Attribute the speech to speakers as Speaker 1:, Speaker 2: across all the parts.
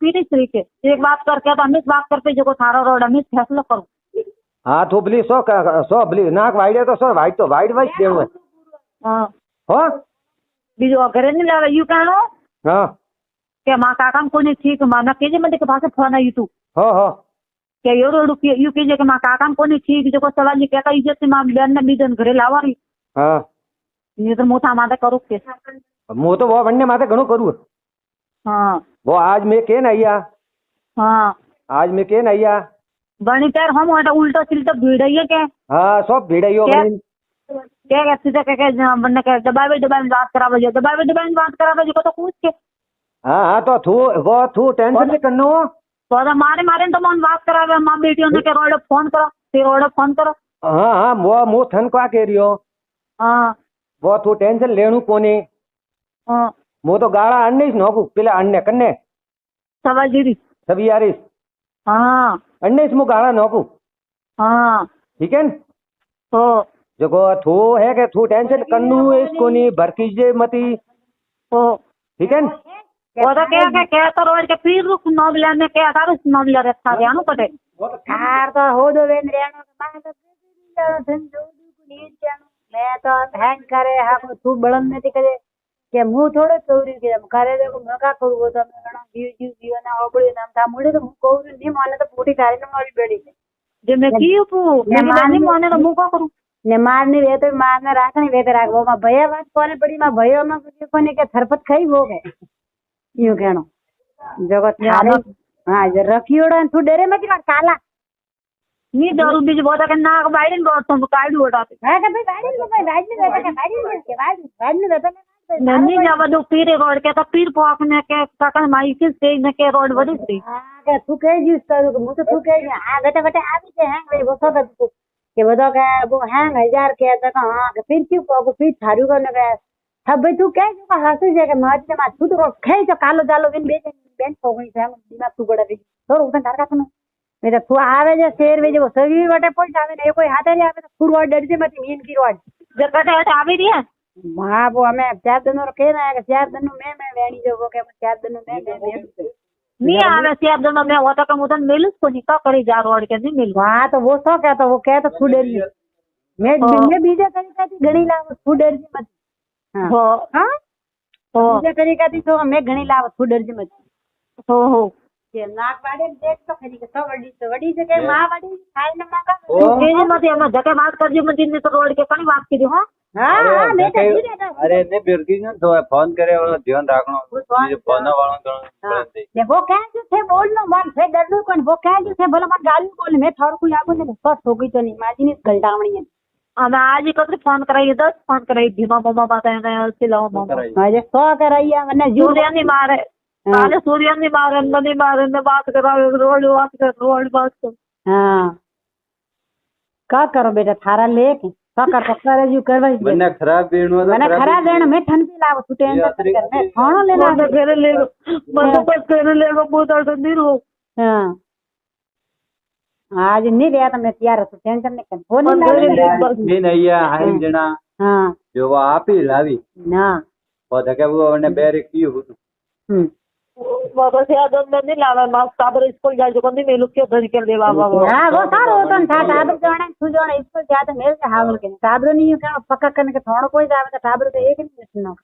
Speaker 1: पीरी तरीके एक बात करके तो हमें बात करते जो थारा रोड हमें फैसला करो।
Speaker 2: हाँ तो भली सो भली नाक वाइड तो सो वाइड तो वाइड वाइड देव
Speaker 1: हाँ
Speaker 2: हो
Speaker 1: बीजो घरे नहीं लावे यू कहनो
Speaker 2: हाँ
Speaker 1: के माँ काका को नहीं ठीक माना के जे मते के पास फोन आई तू
Speaker 2: हो
Speaker 1: के यो रोड यू के जे के माँ काका को नहीं ठीक जो सवाल जी के इज्जत से माँ बेन ने बीजन घरे लावा रही
Speaker 2: हाँ
Speaker 1: ये तो मोथा माथे करू के
Speaker 2: मु तो वो बनने माथे घणो करू
Speaker 1: हाँ
Speaker 2: वो आज मैं के नैया
Speaker 1: हाँ
Speaker 2: आज मैं के नैया
Speaker 1: बनी पैर हम उल्टा सिल्टा भीड़ है के
Speaker 2: हाँ सब भिड़ाइयो बनी
Speaker 1: क्या सीधा के बनने के दबावे बात करावे जो दबावे बात करावे जो तो पूछ के
Speaker 2: हाँ हाँ तो थू टेंशन नहीं करनो
Speaker 1: तो मारे मारे तो मन बात करावे माँ बेटियों ने के रोड फोन करो फिर रोड फोन करो
Speaker 2: हाँ हाँ वो मु थन का कह रही हो
Speaker 1: हाँ
Speaker 2: वो थू टेंशन लेनु कोनी
Speaker 1: हाँ
Speaker 2: मु तो गाड़ा अन्ने नोकू पेला अन्ने कन्ने
Speaker 1: सवाजीरी
Speaker 2: सभी यारिस
Speaker 1: हाँ
Speaker 2: अन्ने मु गाड़ा नोकू
Speaker 1: हाँ
Speaker 2: ठीक है
Speaker 1: तो
Speaker 2: जो थू है के थू टेंशन करनु इसको नहीं भरकीजे मती
Speaker 1: तो
Speaker 2: ठीक है
Speaker 1: वो तो क्या तो रोड के फिर रुक नोबले में क्या था नोबले रखा गया नु कटे
Speaker 3: कार तो हो दो वेन रेनो मां तो धन जो नीर जानो मैं तो हैंग करे हा को तू बळन में करे के मु थोड़े चौरी के करे देखो मैं का करू वो तो मैं गणा जीवन ना ओबड़ी नाम था मुड़े तो मु कहू नहीं माने तो पूरी कारी न मारी बेड़ी
Speaker 1: जे मैं की पू मैं नहीं माने तो मु का करू
Speaker 3: ने मारने वे तो मारने राखने वे तो राख वो मा भया बात कोने पड़ी मा भयो में कोने के थरपत खाई हो गए यूं कहनो जगत थारे हां जे रखियोड़ा तू डरे मत काला
Speaker 1: नी दारू बीज बोता के नाक बाइडन बोत तो काई उड़ाते
Speaker 3: हां के भाई बाइडन बाइडन रहता
Speaker 1: नन्नी जावा दो पीरे रोड के तो पीर पोक ने के काका माई के स्टेज ने के रोड बड़ी थी
Speaker 3: हां के तू के यूज करू मु तो तू के हां बेटा बेटा आ भी है भाई वो सब के बता के वो हैंग 1000 के तक हां के फिर क्यों को फिर थारू करने के सब भाई तू क्या जो हंस जाके मार के तू तो खे जो कालो जालो बिन बेन हो गई है दिमाग तू बड़ा भी तो उधर घर का सुनो मेरा तू आवे जे शेर में जो सभी बटे पोई आवे ने कोई हाथ नहीं आवे तो फुरवाड डर से मत मीन की रोड
Speaker 1: जगटे हट आवी रही है
Speaker 3: हां वो हमें 4 दिनों रखे ना है 4 दिनों में वेणी जो वो के 4 दिनों में
Speaker 1: नहीं आवे से अब मैं होता का मुदन मिलस को नहीं का करे जा रोड के नहीं मिल
Speaker 3: हां तो वो सो क्या तो वो कह तो तू डरी मैं बीजे तरीका थी घणी लाव तू डर जी मत
Speaker 1: हो
Speaker 3: हां
Speaker 1: हो
Speaker 3: बीजे तरीका थी तो मैं घणी लाव तू डर जी मत
Speaker 1: हो
Speaker 3: के नाक वाडे देख तो खरी के तो वडी जगह मां वडी खाई न मां का
Speaker 1: के जे मत हम जके बात कर जी मत तो रोड के कनी बात की हां
Speaker 3: हां मैं तो ठीक है
Speaker 4: अरे ने बिरकी ने तो फोन करे और ध्यान रखनो ये फोन वाला तो
Speaker 3: ने वो कह जो थे बोलनो मन से डरनो कौन वो कह जो थे बोला मत गाली बोल मैं थोड़ को आगो ने बस हो गई तो नहीं माजी ने गलटावणी है
Speaker 1: अब आज ही कब फोन कराई 10 फोन कराई धीमा मामा बात है से लाओ मामा
Speaker 3: आज सो कराइया मैंने
Speaker 1: सूर्य नहीं मारे काले सूर्य नहीं मारे नहीं मारे ने बात करा रोड बात कर
Speaker 3: हां का करो बेटा थारा लेके सकर पकड़े जो करवाई
Speaker 4: मैंने खराब बेणो
Speaker 3: मैंने खराब देण मैं ठन भी लाव तू टेंशन कर मैं खानो लेना
Speaker 1: घेरे ले मतलब बस घेरे ले वो बहुत नहीं हो
Speaker 3: हां आज नहीं गया तो मैं तैयार हूं टेंशन नहीं कर वो नहीं
Speaker 4: नहीं हाई जना
Speaker 3: हां
Speaker 4: जो वो आप ही लावी
Speaker 3: ना
Speaker 4: वो धके वो ने बेरे की हो
Speaker 1: बाबा से आज नहीं लावा मां साबर स्कूल जाए जो नहीं मेलू के घर के ले बाबा
Speaker 3: हां वो सारो तो था साबर जाने तू जाने स्कूल जाते मेल से हावल के साबर नहीं का पक्का करने के थोड़ो कोई जावे तो साबर तो एक नहीं सुनो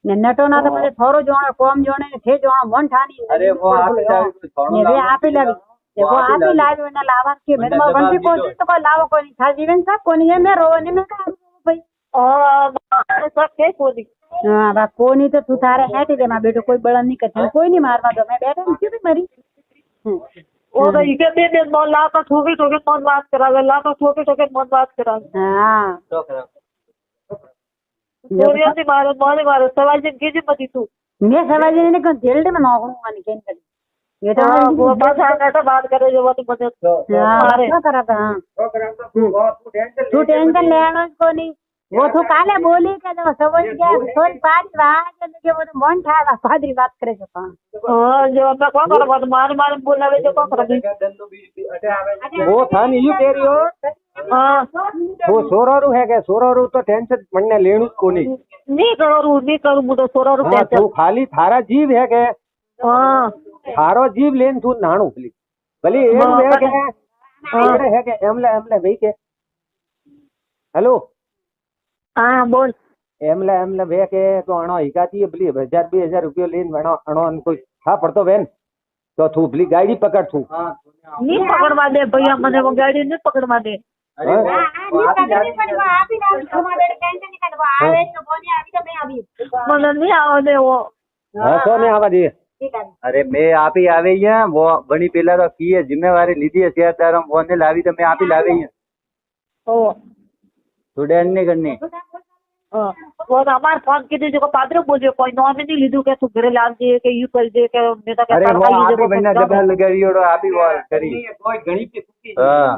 Speaker 3: ने नटो ना तो पहले थोड़ो जोणे कोम जोणे थे जोणो मन ठानी
Speaker 4: अरे वो आप ही लावी थोड़ो
Speaker 3: ये आप ही लावी देखो आप ही लावी ना लावा के मेरे मां बंदी कोशिश तो कोई लावा कोई नहीं था जीवन सब कोनी है मैं रोने में का भाई
Speaker 1: और सब के कोनी
Speaker 3: हां बा कोनी तो तू थारे हेटी दे मां बेटो कोई बळन नहीं करते कोई नहीं मारवा दो मैं बेटा क्यों भी मरी
Speaker 1: ओ तो इके दे मोन ला तो ठोके ठोके मन बात करावे ला तो ठोके ठोके मन बात करावे
Speaker 3: हां
Speaker 4: तो खराब
Speaker 1: सूर्य नहीं मारे मारे सवाल जिन के जी मती तू
Speaker 3: मैं सवाल ने को जेल में नौकरू माने केन कर ये तो
Speaker 1: वो बस आगे तो बात करे जो वो मदद
Speaker 3: हां क्या करा था तू टेंशन लेना को नहीं वो तो काले बोली के जो समझ गया सोच बात बात के वो तो मन था फादरी बात करे जो
Speaker 1: हां जो मैं कौन कर बात मार बोलावे जो कौन कर
Speaker 2: वो था नहीं यू कह रही हो
Speaker 1: हां
Speaker 2: वो सोरारू है के सोरारू तो टेंशन मनने लेनु को नहीं
Speaker 1: नहीं करू मुझे 16 रुपए
Speaker 2: तू खाली थारा जीव है के
Speaker 1: हां
Speaker 2: થારો જીવ લઈને તું નાણું ભલી ભલી એમ
Speaker 1: હા,
Speaker 2: હે કે
Speaker 1: હા.
Speaker 2: હે કે એમલે ભાઈ કે હેલો
Speaker 1: હા બોલ.
Speaker 2: એમલે બે કે તો અણો હિકાતી ભલી 1000-2000 રૂપિયા લઈને અણો કોઈ હા પડતો બેન તો તું ભલી ગાડી પકડ તું
Speaker 1: નહીં પકડવા દે ભૈયા, મને वो ગાડી નહીં પકડવા દે. મને નહીં આવવા દે वो.
Speaker 2: હા તો ને આવા દે
Speaker 4: અરે મેં આપી આવે અહીંયા વો વણી પેલા તો કીએ જિમ્મેવારી લીધી है શેરદારો फोन ने लावी तो मैं आप ही लावे અહીંયા
Speaker 1: ओ
Speaker 4: સ્ટુડન્ટ ની ઘરની
Speaker 1: हाँ. वो तो हमारे फोन की जो पात्र बोलियो कोई नॉन नहीं લીધું કે તું ઘરે લાવજે કે યુ કરજે કે મેં તો
Speaker 4: અરે वो आप ही बन्ना डबल लगावियोड़ो आप ही वो करी हाँ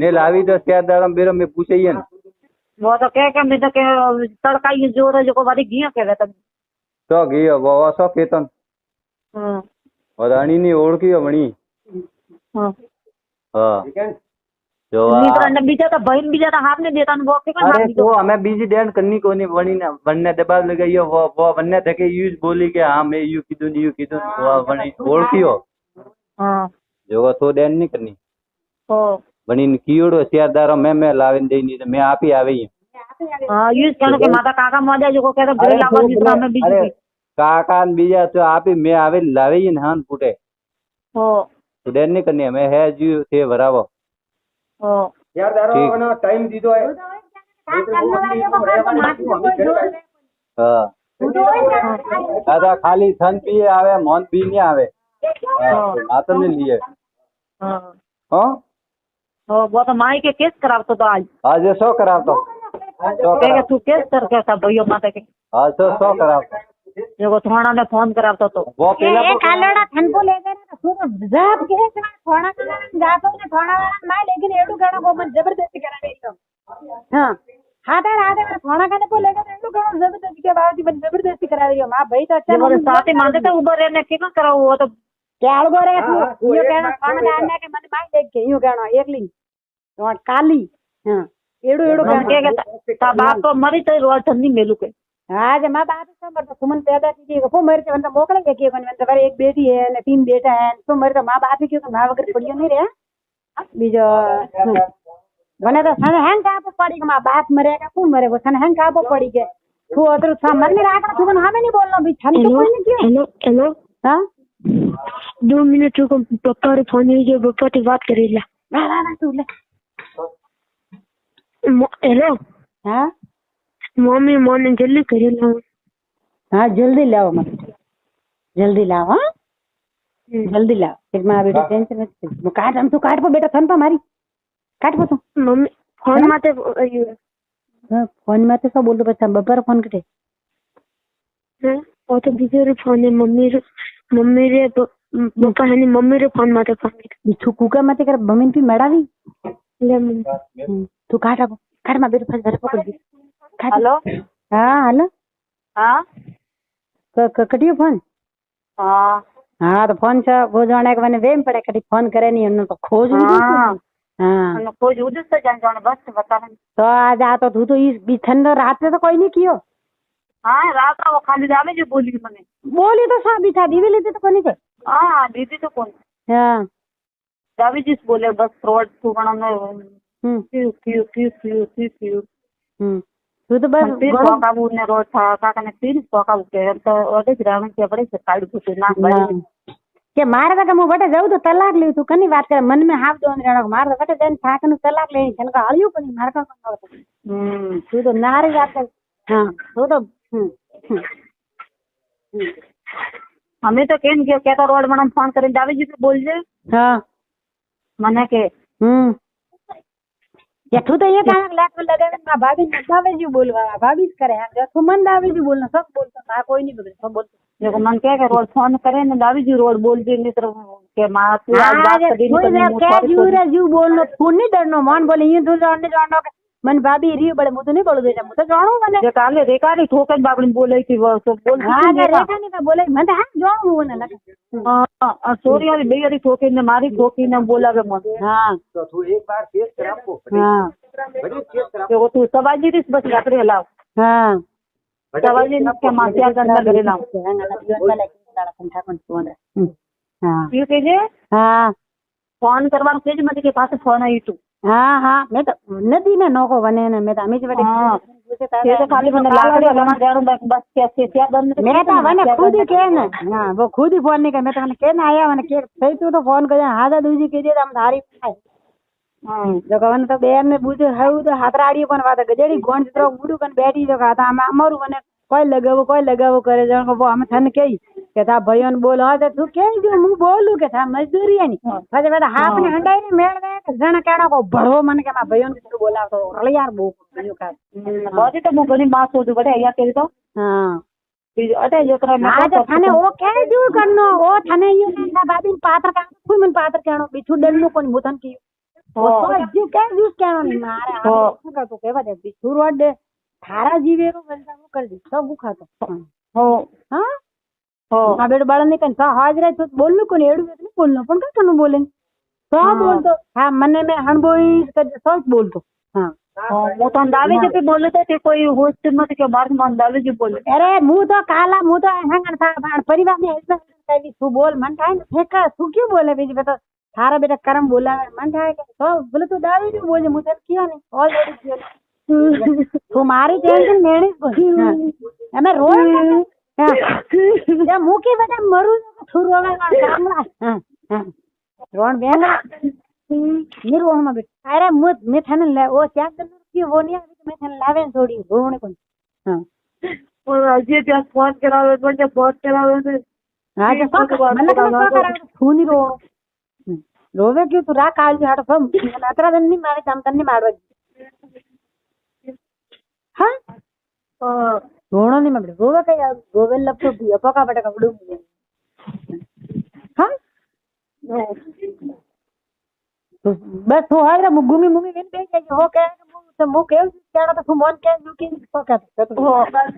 Speaker 4: ने लावी तो શેરદારો बेरो में पूछिए ने
Speaker 1: वो तो के मैं तो के तड़काई जोर जो को वाली घिया के तब.
Speaker 4: તો ગયો વો સો કેતન
Speaker 1: हाँ
Speaker 4: વરાણી ની ઓળખીયો વણી
Speaker 1: हाँ.
Speaker 4: હા જો આ
Speaker 1: મિત્ર ને બીજા તો ભાઈ ને બીજા તો હાથ ને દેતા ને वो के
Speaker 4: अरे तो हमें बीजी डेन करनी कोनी वणी ने वन्ने दबाव लगाइयो वो वन्ने तके यूज बोली के हाँ मैं यू कीधुं वो वणी ओळखियो
Speaker 1: हाँ
Speaker 4: जो तो डेन नहीं करनी
Speaker 1: ओ
Speaker 4: वणी ने कीड़ो શેરદારો मैं लावे देनी तो मैं आप ही आवे
Speaker 1: हाँ यूज कहने के माता काका मजा जो को कहते घरे लावा मित्र हमें बीजी
Speaker 4: अरे काका ने बीजा तो आप ही मैं आवे लावे ने हान फूटे
Speaker 1: ओ
Speaker 4: तो डेन नहीं करनी हमें है जी थे भरावो
Speaker 1: ओ
Speaker 2: યાર દારો ટાઈમ દીધો હે
Speaker 4: હા દાદા ખાલી થન પીએ આવે મોન પી નહીં આવે માતર ને લીએ
Speaker 1: हाँ
Speaker 4: હા
Speaker 1: वो तो माई के केस करावतो तो आज
Speaker 4: આજે શો કરાવતો
Speaker 1: कहे तू केस कर के था भैया माता के
Speaker 4: હા શો કરાવતો
Speaker 1: जो थाना ने फोन करावतो तो
Speaker 4: वो पेला
Speaker 3: એ કાલોડા થનકો લે ગયો ને શું તો જબ કે થોડા કલાક જાતો ને થોડા વાળા માં લેકિન એડું ઘણો ગોમન જબરદસ્તી કરાવે તો હા હાથે થોડા કને કો લે ગયો એડું ઘણો જબરદસ્તી કે બાવજી મને જબરદસ્તી કરાવી માં ભાઈ તો
Speaker 1: ये बोले साथ ही मानते थे ऊपर रहने के ना कराओ वो तो
Speaker 3: કે આળગો રે તું યો કેનો ફોન ગાને કે મને માઈ દેખ કે યો કેનો એકલી તો કાલી હા એડું
Speaker 1: हम के ता बाप तो मरी तो रोज धन्नी मेलू के
Speaker 3: हाँ जब माँ बाप समझ तो सुमन पैदा कीजिएगा वो मर के मतलब मोकलेंगे कि मतलब एक बेटी है ने 3 बेटा है तो मर तो माँ बाप ही क्यों तो माँ वगैरह पड़ियो नहीं रे बीजो बने तो सन हैंग का पड़ी के माँ बाप मरेगा कौन मरे वो सन हैंग का पड़ी के तू अदर सामने नहीं रखना तू हमें नहीं बोलना भी छन तो कोई नहीं क्यों
Speaker 5: हेलो हेलो
Speaker 3: हाँ
Speaker 5: 2 मिनट रुको पप्पा रे फोन जो पप्पा की बात करेला
Speaker 3: ना तू ले
Speaker 5: हेलो
Speaker 3: हाँ
Speaker 5: मम्मी मोने जल्दी करेला
Speaker 3: हाँ जल्दी लाओ मत जल्दी लाओ हाँ जल्दी लाओ एक माँ बेटा टेंशन मत काट हम तो काट पो बेटा थन पा मारी काट पो तू
Speaker 5: मम्मी फोन माते
Speaker 3: फोन में तो सब बोल दो बच्चा बब्बर फोन कटे
Speaker 5: वो तो बीजे रे फोन है मम्मी रे पप्पा है मम्मी रे फोन माते फोन
Speaker 3: तू कुकर मत कर बमिन पी मड़ावी
Speaker 5: ले मम्मी
Speaker 3: तू काट अब काट माँ बेटा फंस घर पकड़ दी
Speaker 1: हेलो
Speaker 3: हाँ हेलो
Speaker 1: हाँ
Speaker 3: कटियो फोन
Speaker 1: हाँ
Speaker 3: हाँ तो फोन से वो जाने के मैंने वेम पड़े कटी फोन करे नहीं उन्होंने तो खोज
Speaker 1: हाँ
Speaker 3: हाँ
Speaker 1: कोई उधर से जान बस बता रहे
Speaker 3: तो आज आ तो तू तो इस ठंड रात में तो कोई नहीं कियो
Speaker 1: हाँ रात को वो खाली जावे जो बोली मने
Speaker 3: बोली तो सब बिठा दी लेते तो कोई नहीं
Speaker 1: हाँ दीदी तो कौन
Speaker 3: हाँ
Speaker 1: जावे जिस बोले बस रोड तू बना में क्यू
Speaker 3: तू तो बस
Speaker 1: फिर काबू ने रोड था काका ने फिर काबू के तो ओडे ग्राम के बड़े से काट के ना भाई
Speaker 3: के मारे तो मु बटे जाऊ तो तलाक ले तू कनी बात करे मन में हाफ दोन जणो मारे तो बटे जन छाक नु तलाक ले छन का आलियो पनि मार का तू तो नारी बात कर हां तू तो
Speaker 1: हमें तो केन के कहता रोड मैडम फोन करे जावे जी से बोल जे
Speaker 3: हां
Speaker 1: मने के
Speaker 3: या तू तो ये कान लाख लगे ना भाभी दावे जी बोलवा भाभी करे हम जो तू मन दावे जी बोलना सब बोलता मां कोई नहीं बोलता सब बोलता
Speaker 1: देखो मन क्या के रोड फोन करे ने दावी जी रोड बोल दे नहीं तो के मां तू आज बात कर दी
Speaker 3: क्या जू बोलनो फोन नहीं डरनो मान बोले ये तू जानो मन भाभी री बड़े मुझे नहीं बोल दे मैं तो जानो मने
Speaker 1: जे काले रेकारी ठोकर बाबड़ी बोले थी वो सब बोल
Speaker 3: हां रेखा नहीं का बोले मैं हां जानो बोलने लगा
Speaker 1: हां सॉरी वाली बेयरी ठोके ने मारी ठोकी ने बोला के मन
Speaker 3: हां
Speaker 2: तो तू एक बार केस करापो
Speaker 3: हां
Speaker 2: बड़ी केस करापो
Speaker 1: देखो तू सवाजी रिस बस रात्रि लाओ
Speaker 3: हां
Speaker 1: सवाजी के मासिया के अंदर करे लाओ
Speaker 3: હા
Speaker 1: એ કહેજે
Speaker 3: હા
Speaker 1: ફોન કરવાનું કહેજે મને કે પાસે ફોન આવ્યું તું.
Speaker 3: હા હા મેં તો નથી ને નોકો બને ને મેં તો અમે જ વડે
Speaker 1: હા. એ તો ખાલી મને લાકડી લગાવવા દેવાનું બસ કે છે ત્યાં બંધ
Speaker 3: મેં તો મને ખુદ ही કે ને હા वो खुद ही फोन नहीं कर मैं तो मैंने के ना आया मैंने के सही तू तो फोन कर हादा दूजी के दे हम धारी पाए जो कहने तो बेर ने बुझे हऊ तो हाथराड़ी पण वात गजेड़ी गोंड चित्रो मुडू कन बैठी जो खाता हम अमरू मने कोई लगावो करे जो वो हम थन कही के था भईयोन बोल हा तू के जो मु बोलू के था मजदूरी है नी પછી મેં હાફ ને હંડાઈ ને મેળ દે કે જણ કેણો કો ભળવો મને કે માં ભઈયોન કે બોલાવતો રળ यार બહુ બીજું કાય
Speaker 1: बहुत तो मैं घणी मां सोचू बड़े या के तो
Speaker 3: हां
Speaker 1: अटे जो करा मैं
Speaker 3: आज थाने ओ के जो करनो ओ थाने यो ना बाबी पात्र का कोई मन पात्र केणो बिछू डन नो कोन मुतन की ओ तो जी के यूज केणो नहीं मारे आ का तो केवा दे बिछू रोड दे थारा जीवे रो बनता वो कर दी सब बुखा तो
Speaker 1: हो
Speaker 3: हां
Speaker 1: हो
Speaker 3: आ बेड बाळ ने कन सा हाजरा तो बोलनु कोन एडू नहीं बोलनो पण का कनु बोले तो बोलतो हां मने में हणबोई सब बोलतो हां
Speaker 1: वो तो अंदावे जब बोले थे कोई होस्ट मत के बार में अंदावे जो बोले
Speaker 3: अरे मु तो काला मु तो हंगन था परिवार में ऐसा कभी तू बोल मन था फेंका तू क्यों बोले बीच में तो थारा बेटा कर्म बोला मन था तो बोले तो दावे जो बोले मुझे किया नहीं ऑलरेडी किया तुम्हारी टेंशन लेनी को हमें रोज या मु की बेटा मरू थू रोवे कामला हां रोण बेंगा निर्वोण में बेटा अरे मु मैं थाने ले ओ क्या करने की वो नहीं आवे मैं थाने लावे थोड़ी रोने को हां
Speaker 1: और अजय क्या फोन करावे बड़े बहुत करावे से
Speaker 3: हां जो मतलब क्या करा तू नहीं रो रोवे क्यों तू रा काल जी हट सब अतरा दिन नहीं मारे काम तन्नी मारवा हां रोणो नहीं मैं रोवे के यार रोवे लपटो भी अपका बेटा कपड़ू हां बस तू हाजरा मुगुमी मुमी विन पे के हो के तो मु के केड़ा तो मन के जो की तो का तो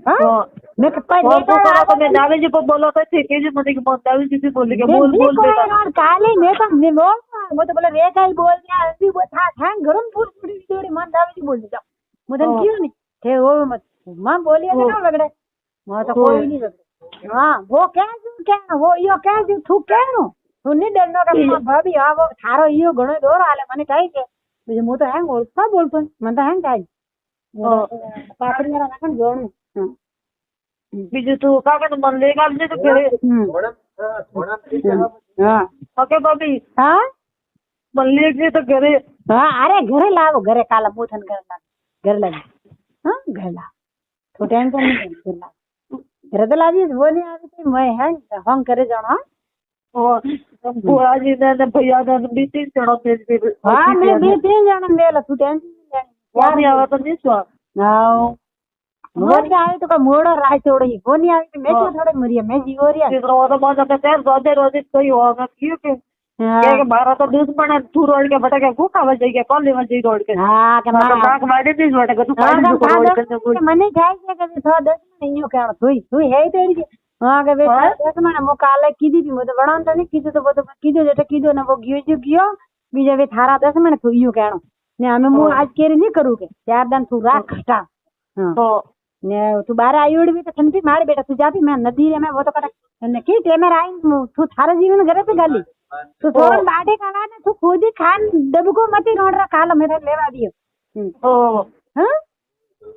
Speaker 3: हां मैं कपा ले
Speaker 1: तो मैं दावे जी को बोलो तो ठीक है जी मुझे को दावे जी बोले के बोल बेटा
Speaker 3: काले मैं तो निमो वो तो बोले रे काई बोल दिया ऐसी वो था गरम पूरी थोड़ी मन दावे जी बोल दिया मुझे क्यों नहीं थे वो मत मां बोलिए ना लगड़े मैं तो कोई नहीं लगड़े हां वो क्या वो यो क्या जो तू कहनो तू नहीं डरनो का भाभी हां वो थारो यो घणो दोर आले मने काई के मुझे मु तो हैंग ओळखता बोलतो मन तो हैंग काई पापड़ी मेरा नाखन जोण
Speaker 1: बीजू तू का के मन ले गाल जे तो करे
Speaker 3: हां
Speaker 1: ओके भाभी
Speaker 3: हां
Speaker 1: मन ले जे तो करे
Speaker 3: हां अरे घरे लावो घरे काला मुथन घर लगी हां घर ला तो टेंशन नहीं घर ला घर तो लाजी वो नहीं आवी तो मैं हैंग हम करे जाना
Speaker 1: बुआ जी ने भैया ने भी 3 जणो थे
Speaker 3: हां मैं भी 3 जणन मेला तू टेंशन नहीं लेनी
Speaker 1: वो नहीं आवा तो नहीं स्वा
Speaker 3: नाओ वो नहीं आवे तो का मोड़ो राय छोड़ी वो नहीं आवे तो मैं क्यों थोड़े मरिया मैं जीव रिया
Speaker 1: तो वो तो बात कहते हैं रोजे कोई होगा क्यों के मारा तो दुश्मन है तू रोड के बटा के भूखा बज जाएगा कौन लेवा जाई रोड के
Speaker 3: हां के
Speaker 1: नाक मारे नहीं बटा के तू काई जो रोड के
Speaker 3: मने जाय के कभी 10 नहीं कहणो तू है तेरी हां के बेटा 10 मने मो काले कीदी भी मो तो वणन तो नहीं कीदो तो वो तो कीदो जेटा कीदो ना वो गयो बीजे वे थारा 10 मने तू यो कहणो ने हमें मु आज केरी नहीं करू के 4 दिन तू राख हटा हां तो ने तू बाहर आयोड़ भी तो ठंडी मार बेटा तू जा भी मैं नदी रे मैं वो तो कटा ने की टेमर आई तू थारा जीवन घरे पे गाली तू सोन बाटे खाना ने तू खुद ही खान डबको मती रोड रा खालो मेरे लेवा दियो
Speaker 1: ओ
Speaker 3: हां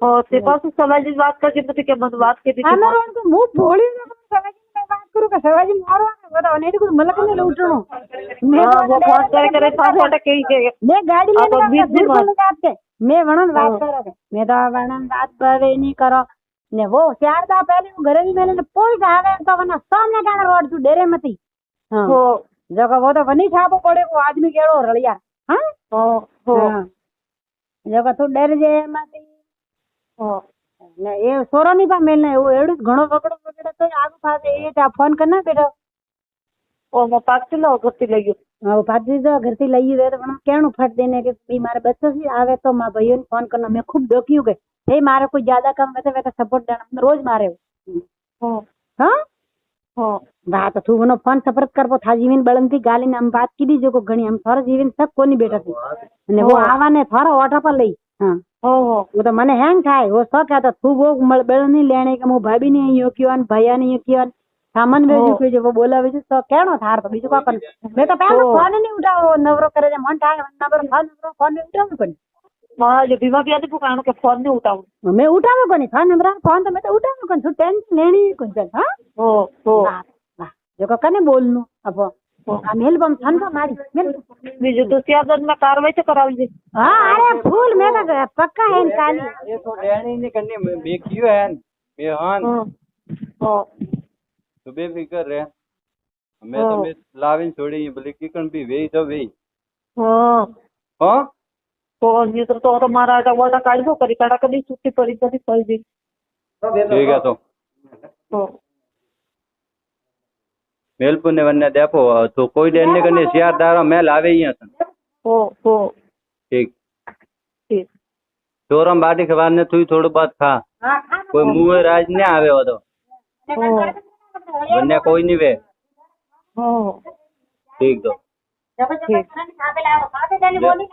Speaker 1: ओ ते पास सवाजी बात करके तो के मत बात के पीछे
Speaker 3: हमारा उनको मुंह बोली ना सवाजी में बात करू का सवाजी मारो बताओ नहीं कुछ मलक ने लूटनो मैं
Speaker 1: वो फोन करे साथ हट के
Speaker 3: मैं गाड़ी लेने का मैं वणन बात करो मैं तो वणन बात करे नहीं करो ने वो 4 दा पहले घरे भी मैंने पोई आवे तो वना सामने का रोड तू डेरे मती हां वो जगह वो तो वनी छापो पड़े को आदमी केड़ो रलिया हां हो जगह तू डर जे मती हो ने ए सोरो नहीं पा मेलने वो एडू घणो वगड़ो तो आगु पासे ए ता फोन करना बेटा
Speaker 1: ओ मो पाछी लो घरती लई
Speaker 3: हां पाछी जो घरती लई वे तो वना केणो फट देने के भी मारे बच्चो से आवे तो मां भईयो ने फोन करना मैं खूब दोकियो के हे मारे कोई ज्यादा काम वते वते सपोर्ट देना रोज मारे हो हां हो बात तू वनो फोन सफरत करबो था जीवन बळंती गाली ने हम बात कीदी जो को घणी हम थोड़ा जीवन सब कोनी बेटा थी ने वो आवा ने थोड़ा ओठा पर लई हां हो वो तो मने हैंग थाय वो सो कहता तू वो बळ नहीं लेने के मो भाभी ने यो कियो न भैया ने यो कियो સામાન વેચ્યું કે જો બોલાવે છે તો કેણો થાર તો બીજું કાકન મેં તો પહેલો ફોન નહીં ઉઠાવો નવરો કરે છે મન થાય નંબર ફોન નહીં ઉઠાવ્યો કોની
Speaker 1: મારા જે ભીમા બી પૂછાણું કે ફોન નહીં ઉઠાવું
Speaker 3: મેં ઉઠાવ્યો કોની ફોન નંબર ફોન તો મેં તો ઉઠાવ્યો કોની તું ટેન્શન લેણી કોની ચાલ હા
Speaker 1: હો
Speaker 3: જો કને બોલનું અપો આ મેલ બમ છન કો મારી મેલ
Speaker 1: બીજું તો ત્યાર માં કાર્યવાહી તો કરાવવી
Speaker 3: હા અરે ફૂલ મેં તો પક્કા હે કાલી
Speaker 4: ये तो डैनी ने करनी मैं क्यों है मैं हां तो बेफिक्र रहे मैं तो मैं लाविन छोड़ी बोले कि कण भी वेई तो वेई हां
Speaker 1: તો મિત્ર તો તમારા વાળા કાઢવો કરી કાઢા કદી છૂટી પડી કદી પડી દી
Speaker 4: ठीक है तो मेलपुर ने वन्ने देखो तो कोई डेन ने करने सियार दारा मेल आवे ही हसन
Speaker 1: हो
Speaker 4: ठीक
Speaker 1: ठीक
Speaker 4: चोरम बाटी खवार ने थोड़ी थोड़ी बात खा
Speaker 3: હા ખા
Speaker 4: कोई मुंह राज ने आवे हो तो वन्ने कोई नहीं वे
Speaker 1: हो
Speaker 4: ठीक तो
Speaker 3: જબરજસ્ત ખાતે લાવો ખાતે બોલી